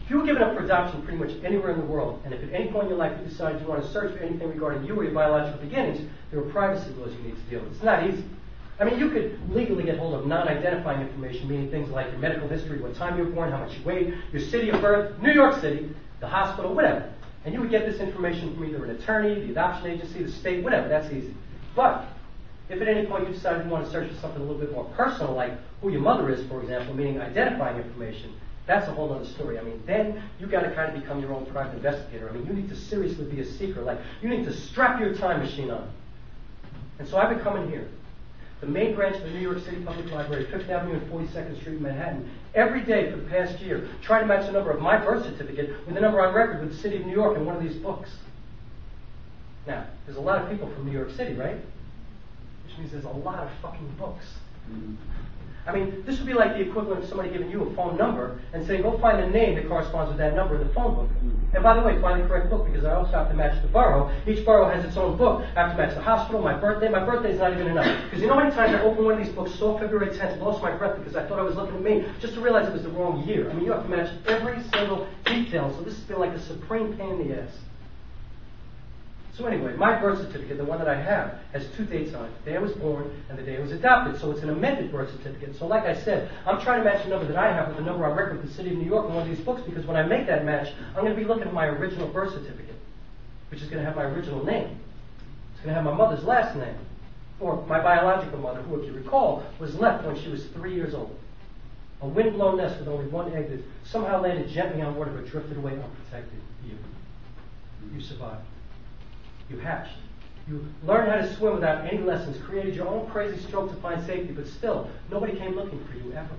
If you were given up for adoption pretty much anywhere in the world, and if at any point in your life you decided you want to search for anything regarding you or your biological beginnings, there are privacy laws you need to deal with. It's not easy. I mean, you could legally get hold of non-identifying information, meaning things like your medical history, what time you were born, how much you weighed, your city of birth, New York City, the hospital, whatever. And you would get this information from either an attorney, the adoption agency, the state, whatever. That's easy. But if at any point you decided you want to search for something a little bit more personal, like who your mother is, for example, meaning identifying information, that's a whole other story. I mean, then you got to kind of become your own private investigator. I mean, you need to seriously be a seeker. Like, you need to strap your time machine on. And so I've been coming here, the main branch of the New York City Public Library, 5th Avenue and 42nd Street in Manhattan, every day for the past year, trying to match the number of my birth certificate with the number on record with the City of New York in one of these books. Now, there's a lot of people from New York City, right? Which means there's a lot of fucking books. I mean, this would be like the equivalent of somebody giving you a phone number and saying, go find a name that corresponds with that number in the phone book. And by the way, find the correct book, because I also have to match the borough. Each borough has its own book. I have to match the hospital, my birthday. My birthday's not even enough. Because you know how many times I opened one of these books, saw February 10th, lost my breath because I thought I was looking at me, just to realize it was the wrong year. I mean, you have to match every single detail, so this has been like a supreme pain in the ass. So anyway, my birth certificate, the one that I have, has 2 dates on it. The day I was born and the day I was adopted. So it's an amended birth certificate. So like I said, I'm trying to match the number that I have with the number on record with the City of New York in one of these books, because when I make that match, I'm going to be looking at my original birth certificate, which is going to have my original name. It's going to have my mother's last name, or my biological mother, who, if you recall, was left when she was 3 years old. A wind-blown nest with only one egg that somehow landed gently on water but drifted away unprotected. You survived. You hatched. You learned how to swim without any lessons, created your own crazy stroke to find safety, but still, nobody came looking for you ever.